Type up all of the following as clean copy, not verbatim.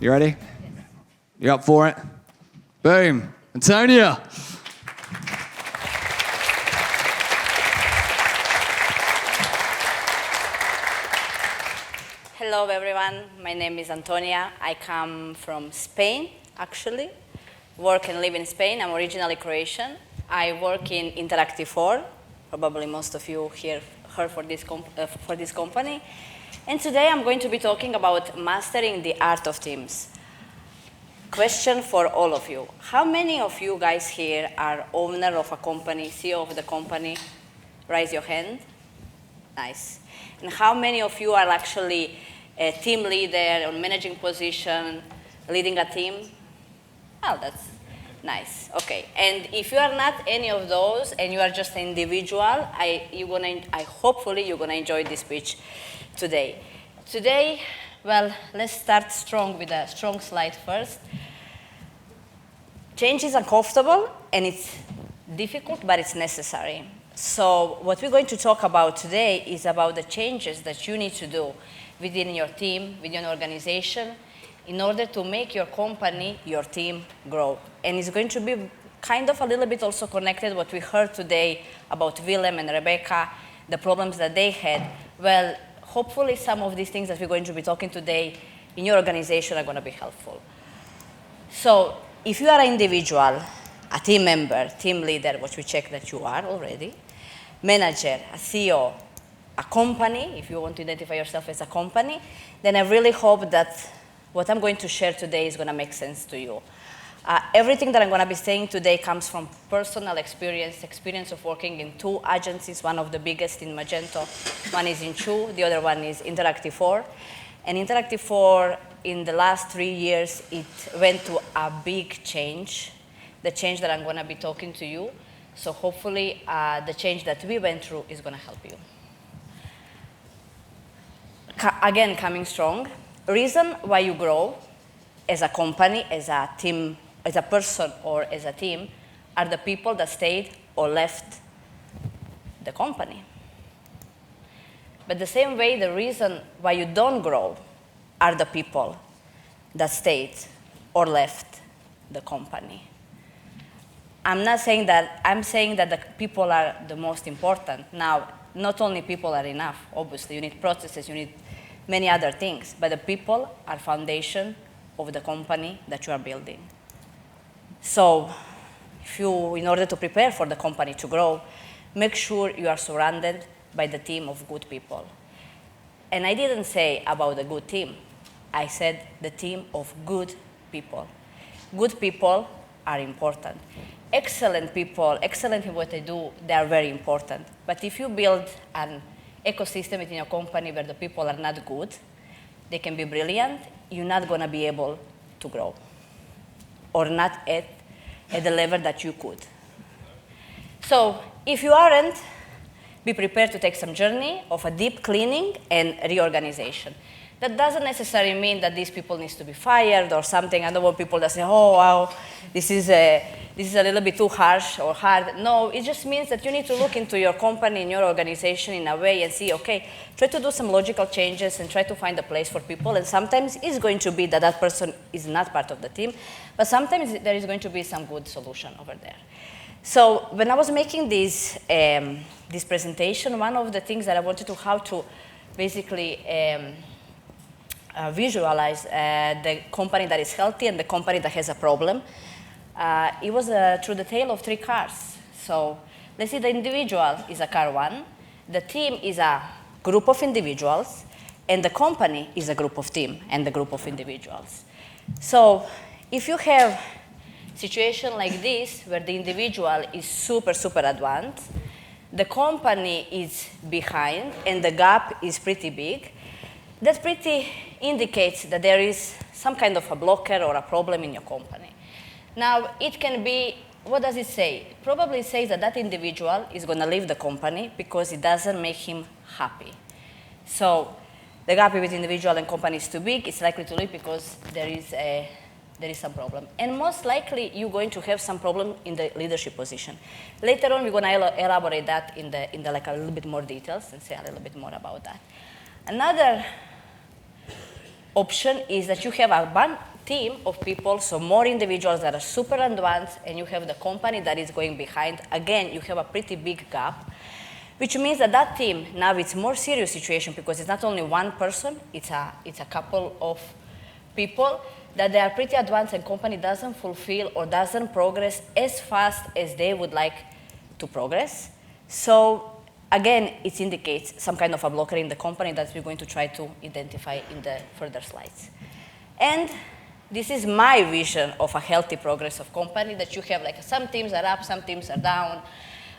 You ready? You up for it? Boom. Antonija. Hello everyone, my name is Antonija. I come from Spain, actually. Work and live in Spain. I'm originally Croatian. I work in Interactive 4. Probably most of you here heard for this company. And today I'm going to be talking about mastering the art of teams. Question for all of you. How many of you guys here are owner of a company, CEO of the company? Raise your hand. Nice. And how many of you are actually a team leader or managing position, leading a team? Oh, that's nice. Okay. And if you are not any of those and you are just an individual, hopefully you're gonna enjoy this speech today. Today, well, let's start strong with a strong slide first. Change is uncomfortable and it's difficult, but it's necessary. So what we're going to talk about today is about the changes that you need to do within your team, within your organization, in order to make your company, your team, grow. And it's going to be kind of a little bit also connected what we heard today about Willem and Rebecca, the problems that they had. Well, hopefully some of these things that we're going to be talking today in your organization are going to be helpful. So if you are an individual, a team member, team leader, which we check that you are already, manager, a CEO, a company, if you want to identify yourself as a company, then I really hope that what I'm going to share today is going to make sense to you. Everything that I'm going to be saying today comes from personal experience of working in 2 agencies, one of the biggest in Magento, one is in Chu, the other one is Interactive 4. And Interactive 4, in the last 3 years, it went to a big change, the change that I'm going to be talking to you. So hopefully the change that we went through is going to help you. Again, coming strong. Reason why you grow as a company, as a team, as a person or as a team are the people that stayed or left the company. But the same way, the reason why you don't grow are the people that stayed or left the company. I'm not saying that, I'm saying that the people are the most important. Now, not only people are enough, obviously, you need processes, you need many other things, but the people are foundation of the company that you are building. So, in order to prepare for the company to grow, make sure you are surrounded by the team of good people. And I didn't say about a good team, I said the team of good people. Good people are important. Excellent people, excellent in what they do, they are very important. But if you build an ecosystem within your company where the people are not good, they can be brilliant, you're not going to be able to grow. Or not at the level that you could. So if you aren't, be prepared to take some journey of a deep cleaning and reorganization. That doesn't necessarily mean that these people need to be fired or something. I don't want people that say, oh, wow, this is a little bit too harsh or hard. No, it just means that you need to look into your company and your organization in a way and see, okay, try to do some logical changes and try to find a place for people. And sometimes it's going to be that that person is not part of the team, but sometimes there is going to be some good solution over there. So when I was making this presentation, one of the things that I wanted to how to basically visualize the company that is healthy and the company that has a problem. It was through the tale of 3 cars. So let's see, the individual is a car 1, the team is a group of individuals, and the company is a group of team and a group of individuals. So if you have a situation like this, where the individual is super, super advanced, the company is behind, and the gap is pretty big, that pretty indicates that there is some kind of a blocker or a problem in your company. Now, it can be, what does it say? It probably says that that individual is going to leave the company because it doesn't make him happy. So the gap between individual and company is too big, it's likely to leave because there is some problem. And most likely, you're going to have some problem in the leadership position. Later on, we're going to elaborate that in the like a little bit more details and say a little bit more about that. Another option is that you have a team of people, so more individuals that are super advanced, and you have the company that is going behind. Again, you have a pretty big gap, which means that that team, now it's more serious situation because it's not only one person, it's a couple of people that they are pretty advanced and company doesn't fulfill or doesn't progress as fast as they would like to progress. So again, it indicates some kind of a blocker in the company that we're going to try to identify in the further slides. And this is my vision of a healthy progress of company, that you have like some teams are up, some teams are down,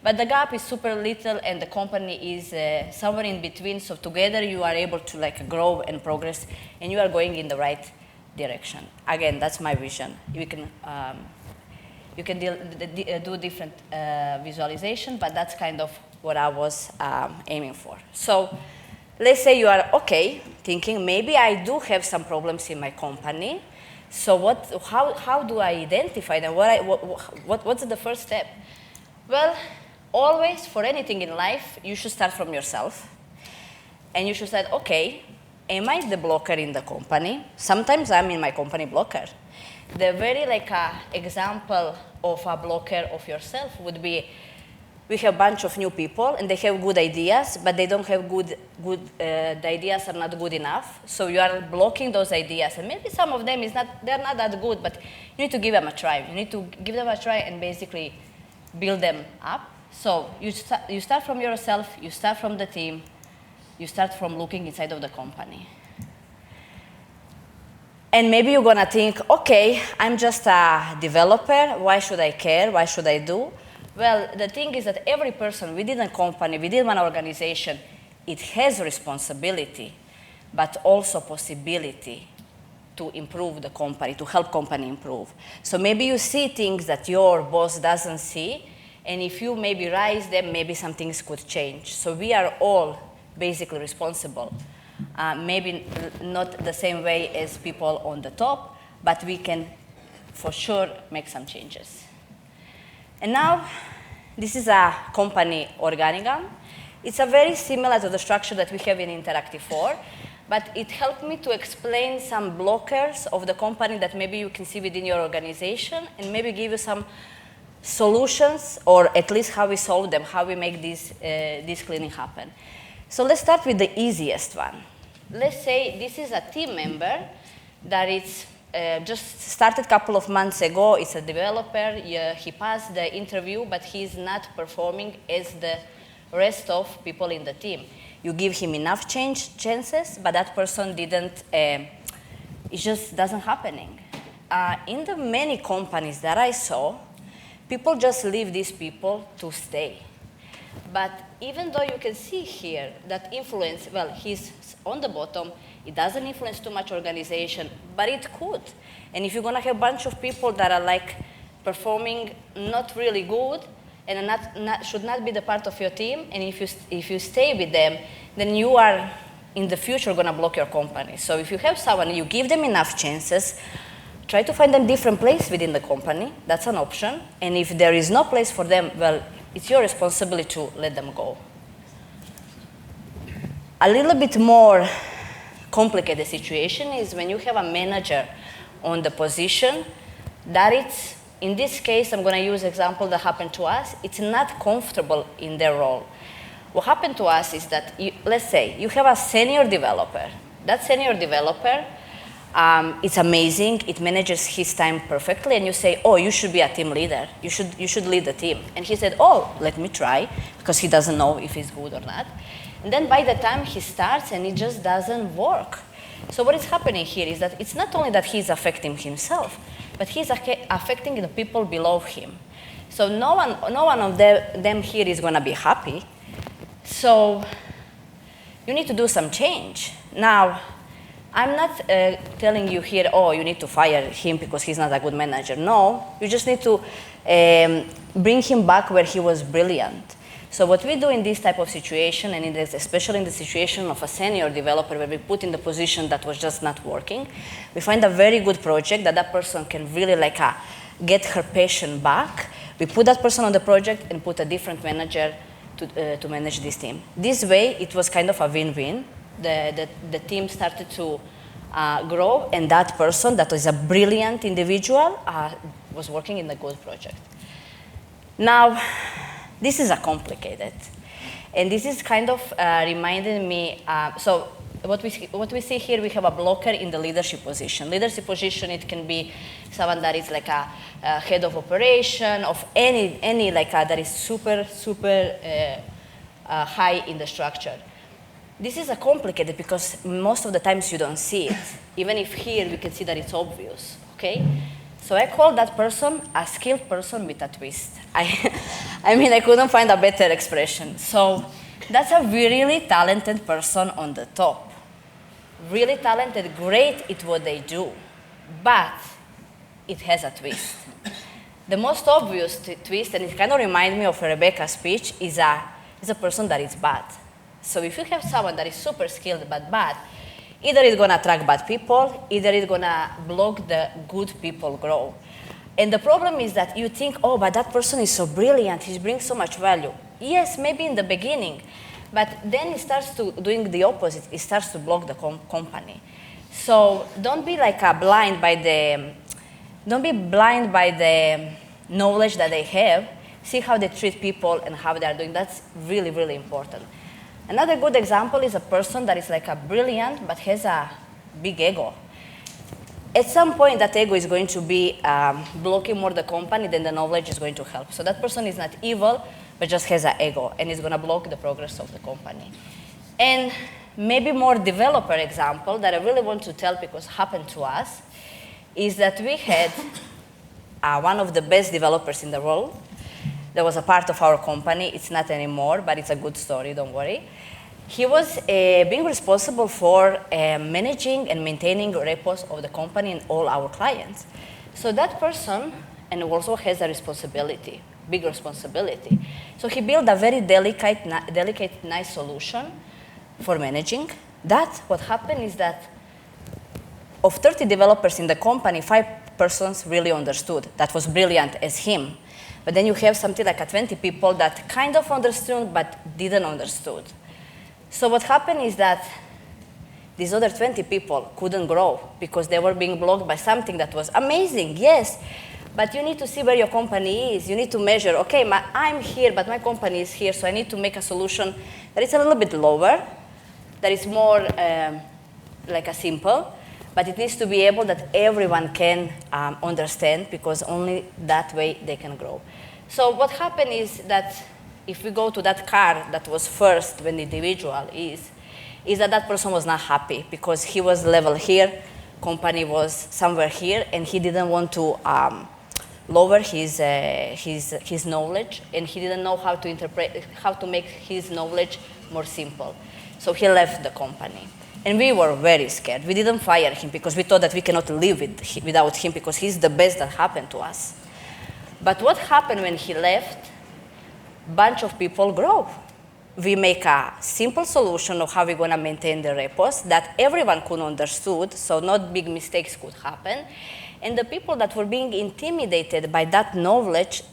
but the gap is super little and the company is somewhere in between, so together you are able to like grow and progress and you are going in the right direction. Again, that's my vision. You can do different visualization, but that's kind of what I was aiming for. So let's say you are okay, thinking maybe I do have some problems in my company. So how do I identify them? What's the first step? Well, always for anything in life, you should start from yourself. And you should say, okay, am I the blocker in the company? Sometimes I'm in my company blocker. The very example of a blocker of yourself would be, we have a bunch of new people and they have good ideas, but they don't have the ideas are not good enough. So you are blocking those ideas. And maybe some of them they're not that good, but you need to give them a try. You need to give them a try and basically build them up. So you start from yourself, you start from the team, you start from looking inside of the company. And maybe you're gonna think, okay, I'm just a developer, why should I care, why should I do? Well, the thing is that every person within a company, within one organization, it has responsibility, but also possibility to improve the company, to help company improve. So maybe you see things that your boss doesn't see, and if you maybe raise them, maybe some things could change. So we are all basically responsible. Maybe not the same way as people on the top, but we can for sure make some changes. And now, this is a company organigram. It's a very similar to the structure that we have in Interactive 4, but it helped me to explain some blockers of the company that maybe you can see within your organization, and maybe give you some solutions, or at least how we solve them, how we make this cleaning happen. So let's start with the easiest one. Let's say this is a team member that is just started a couple of months ago. It's a developer. He passed the interview, but he's not performing as the rest of people in the team. You give him enough chances, but that person didn't, it just doesn't happening. In the many companies that I saw, people just leave these people to stay. But even though you can see here that influence, well, he's on the bottom, it doesn't influence too much organization, but it could. And if you're gonna have a bunch of people that are like performing not really good and should not be the part of your team, and if you stay with them, then you are in the future gonna block your company. So if you have someone, you give them enough chances, try to find them different place within the company, that's an option. And if there is no place for them, well, it's your responsibility to let them go. A little bit more complicated situation is when you have a manager on the position that it's, in this case, I'm gonna use example that happened to us, it's not comfortable in their role. What happened to us is that, let's say, you have a senior developer. That senior developer, it's amazing, it manages his time perfectly, and you say, oh, you should be a team leader, you should lead the team. And he said, oh, let me try, because he doesn't know if he's good or not. And then by the time he starts, and it just doesn't work. So what is happening here is that it's not only that he's affecting himself, but he's affecting the people below him. So no one of them here is gonna be happy. So you need to do some change. Now, I'm not telling you here, oh, you need to fire him because he's not a good manager. No, you just need to bring him back where he was brilliant. So what we do in this type of situation, and especially in the situation of a senior developer where we put in the position that was just not working, we find a very good project that person can really get her passion back. We put that person on the project and put a different manager to manage this team. This way, it was kind of a win-win. The team started to grow, and that person that was a brilliant individual was working in a good project. Now, this is a complicated, and this is kind of reminding me, so what we see here, we have a blocker in the leadership position. Leadership position, it can be someone that is like a head of operation, of any like that is super high in the structure. This is a complicated because most of the times you don't see it. Even if here we can see that it's obvious, okay? So I call that person a skilled person with a twist. I mean, I couldn't find a better expression. So that's a really talented person on the top. Really talented, great at what they do, but it has a twist. The most obvious twist, and it kind of reminds me of Rebecca's speech, is a person that is bad. So if you have someone that is super skilled but bad, either it's going to attract bad people, either it's going to block the good people grow. And the problem is that you think, oh, but that person is so brilliant, he brings so much value. Yes, maybe in the beginning, but then it starts to doing the opposite. It starts to block the company. So don't be like blind by the knowledge that they have. See how they treat people and how they are doing. That's really, really important. Another good example is a person that is like a brilliant but has a big ego. At some point, that ego is going to be blocking more the company than the knowledge is going to help. So that person is not evil, but just has an ego, and is going to block the progress of the company. And maybe more developer example that I really want to tell because happened to us is that we had one of the best developers in the world that was a part of our company. It's not anymore, but it's a good story, don't worry. He was being responsible for managing and maintaining repos of the company and all our clients. So that person, and also has a responsibility, big responsibility. So he built a very delicate, nice solution for managing. That, what happened is that of 30 developers in the company, 5 persons really understood. That was brilliant as him. But then you have something like 20 people that kind of understood but didn't understood. So what happened is that these other 20 people couldn't grow because they were being blocked by something that was amazing, yes. But you need to see where your company is. You need to measure, okay, I'm here, but my company is here, so I need to make a solution that is a little bit lower, that is more like a simple, but it needs to be able that everyone can understand because only that way they can grow. So what happened is that if we go to that car that was first when the individual is that person was not happy because he was level here, company was somewhere here, and he didn't want to lower his knowledge, and he didn't know how to interpret, how to make his knowledge more simple. So he left the company. And we were very scared. We didn't fire him because we thought that we cannot live without him because he's the best that happened to us. But what happened when he left? Bunch of people grow. We make a simple solution of how we're going to maintain the repos that everyone could understood, so not big mistakes could happen. And the people that were being intimidated by that knowledge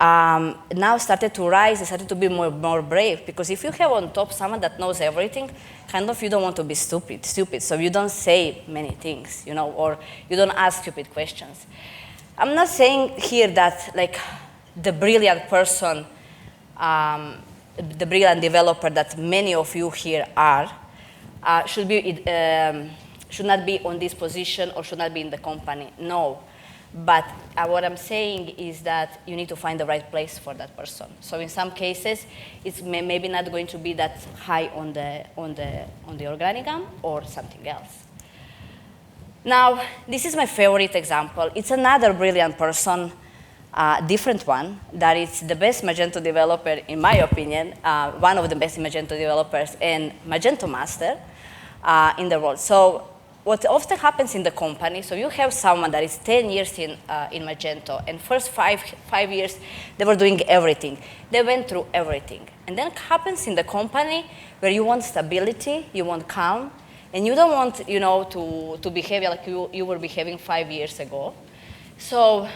now started to rise and started to be more brave. Because if you have on top someone that knows everything, kind of you don't want to be stupid, so you don't say many things, you know, or you don't ask stupid questions. I'm not saying here that like the brilliant person, the brilliant developer that many of you here are, should not be on this position or should not be in the company. No. But what I'm saying is that you need to find the right place for that person. So in some cases, it's maybe not going to be that high on the organigram or something else. Now, this is my favorite example. It's another brilliant person, different one, that is the best Magento developer, in my opinion, one of the best Magento developers and Magento master in the world. So what often happens in the company, so you have someone that is 10 years in Magento, and first five years, they were doing everything. They went through everything. And then it happens in the company where you want stability, you want calm, and you don't want, you know, to behave like you were behaving 5 years ago. So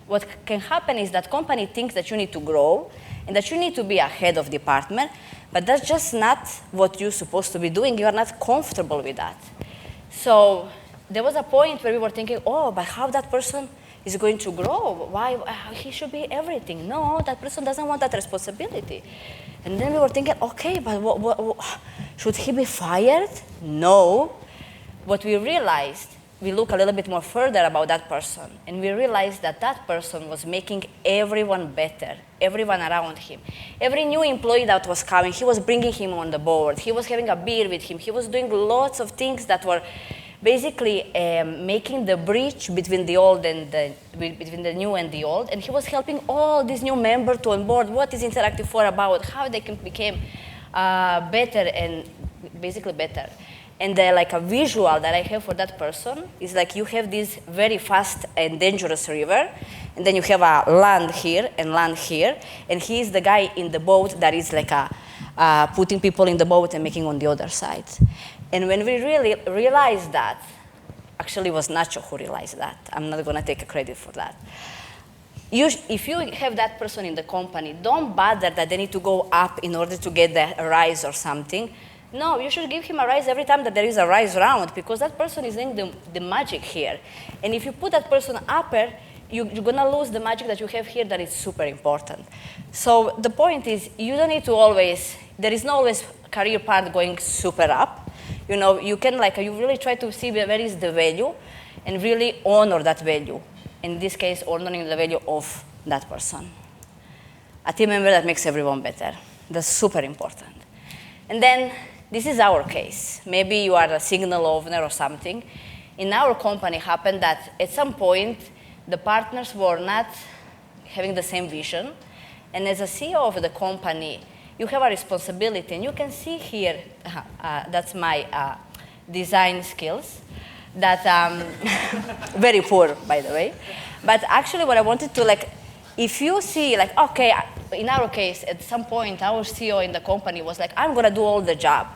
what can happen is that company thinks that you need to grow and that you need to be a head of department, but that's just not what you're supposed to be doing. You are not comfortable with that. So there was a point where we were thinking, oh, but how that person is going to grow? Why he should be everything? No, that person doesn't want that responsibility. And then we were thinking, okay, but should he be fired? No. What we realized, we look a little bit more further about that person, and we realized that that person was making everyone better, everyone around him. Every new employee that was coming, he was bringing him on the board. He was having a beer with him. He was doing lots of things that were basically making the bridge between the old and between the new and the old. And he was helping all these new members to onboard what is Interactive 4 about, how they can become better and basically better. And like a visual that I have for that person is like you have this very fast and dangerous river, and then you have a land here, and he is the guy in the boat that is like putting people in the boat and making on the other side. And when we really realized that, actually it was Nacho who realized that. I'm not gonna take credit for that. If you have that person in the company, don't bother that they need to go up in order to get a rise or something. No, you should give him a rise every time that there is a rise round, because that person is doing the magic here. And if you put that person upper, you're gonna lose the magic that you have here that is super important. So the point is, you don't need to always, there is no always career path going super up. You know, you can you really try to see where is the value and really honor that value. In this case, honoring the value of that person. A team member that makes everyone better. That's super important. And then, this is our case. Maybe you are a signal owner or something. In our company, happened that at some point, the partners were not having the same vision. And as a CEO of the company, you have a responsibility. And you can see here, that's my design skills. That, very poor, by the way. But actually, what I wanted to, if you see, okay, in our case, at some point, our CEO in the company was like, I'm gonna do all the job.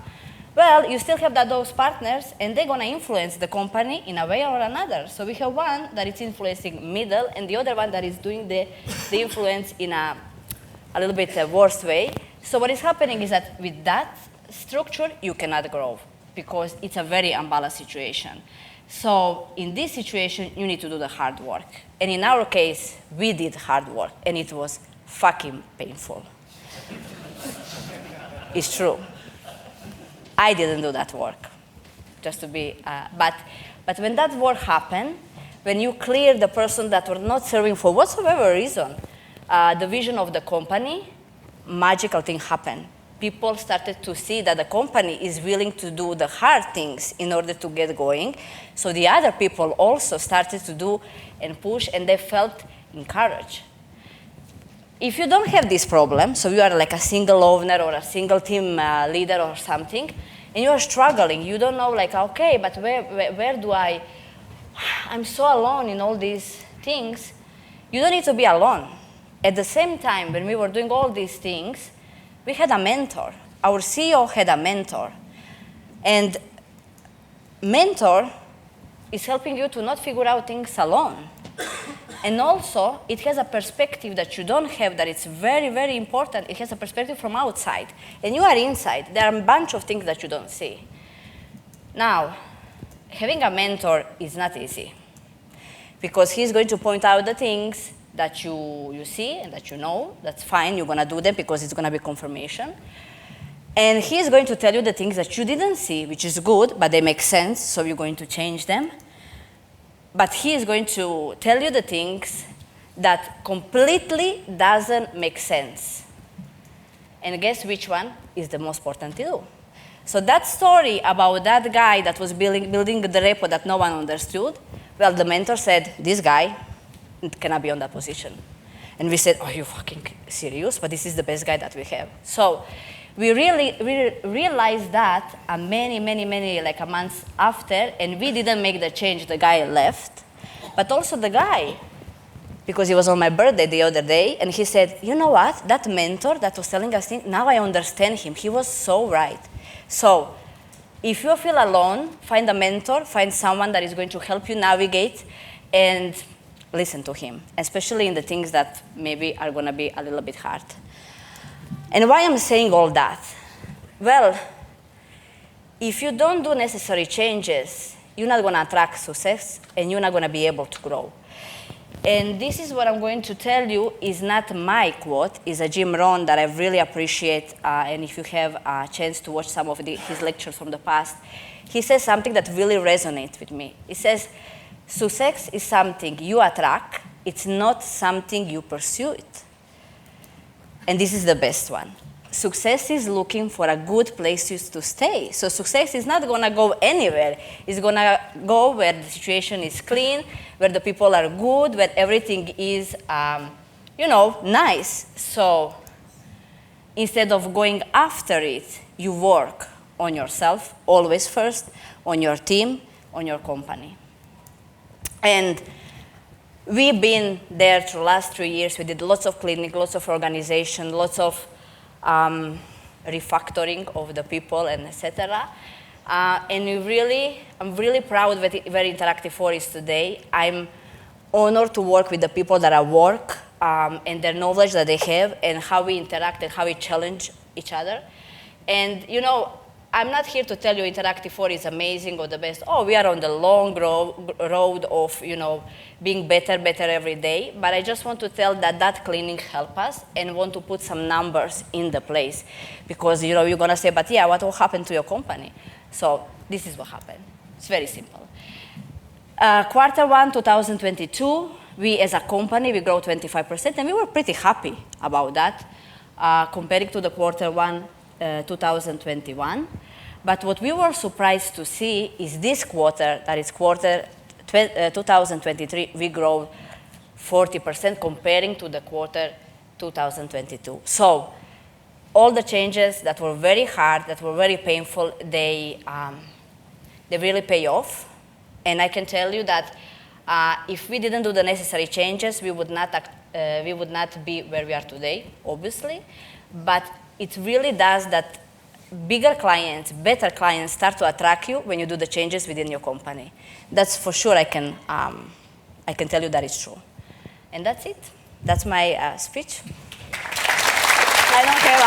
Well, you still have those partners, and they're gonna influence the company in a way or another. So we have one that is influencing middle, and the other one that is doing the influence in a little bit worse way. So what is happening is that with that structure, you cannot grow, because it's a very unbalanced situation. So in this situation, you need to do the hard work. And in our case, we did hard work, and it was fucking painful. It's true. I didn't do that work, just to be, but when that work happened, when you clear the person that were not serving for whatsoever reason, the vision of the company, magical thing happened. People started to see that the company is willing to do the hard things in order to get going. So the other people also started to do and push, and they felt encouraged. If you don't have this problem, so you are like a single owner or a single team leader or something, and you are struggling, you don't know okay, but where do I'm so alone in all these things. You don't need to be alone. At the same time, when we were doing all these things, we had a mentor. Our CEO had a mentor. And mentor is helping you to not figure out things alone. And also, it has a perspective that you don't have that it's very, very important. It has a perspective from outside. And you are inside. There are a bunch of things that you don't see. Now, having a mentor is not easy, because he's going to point out the things that you see and that you know. That's fine, you're gonna do them because it's gonna be confirmation. And he's going to tell you the things that you didn't see, which is good, but they make sense, so you're going to change them. But he is going to tell you the things that completely doesn't make sense. And guess which one is the most important to do? So that story about that guy that was building the repo that no one understood, well, the mentor said, this guy cannot be on that position. And we said, are you fucking serious? But this is the best guy that we have. So we realized that many months after, and we didn't make the change, the guy left. But also the guy, because it was on my birthday the other day, and he said, you know what, that mentor that was telling us things, now I understand him. He was so right. So if you feel alone, find a mentor, find someone that is going to help you navigate, and listen to him, especially in the things that maybe are going to be a little bit hard. And why I'm saying all that? Well, if you don't do necessary changes, you're not going to attract success, and you're not going to be able to grow. And this is what I'm going to tell you is not my quote, it's a Jim Rohn that I really appreciate, and if you have a chance to watch some of his lectures from the past, he says something that really resonates with me. He says, success is something you attract, it's not something you pursue it. And this is the best one. Success is looking for a good place to stay. So success is not going to go anywhere. It's going to go where the situation is clean, where the people are good, where everything is, nice. So instead of going after it, you work on yourself, always first, on your team, on your company. And we've been there through the last 3 years. We did lots of cleaning, lots of organization, lots of refactoring of the people, and etc. And I'm really proud of where Interactive 4 is today. I'm honored to work with the people that I work and their knowledge that they have and how we interact and how we challenge each other. And I'm not here to tell you Interactive 4 is amazing or the best. Oh, we are on the long road of being better every day. But I just want to tell that cleaning helped us and want to put some numbers in the place. Because you're going to say, but yeah, what will happen to your company? So this is what happened. It's very simple. Q1 2022, we as a company, we grew 25%, and we were pretty happy about that comparing to the Q1 2021. But what we were surprised to see is this quarter, that is quarter 2023, we grow 40% comparing to the quarter 2022. So all the changes that were very hard, that were very painful, they really pay off. And I can tell you that if we didn't do the necessary changes, we would not be where we are today, obviously. But it really does that bigger clients, better clients start to attract you when you do the changes within your company. That's for sure. I can tell you that it's true. And that's it. That's my speech. I don't have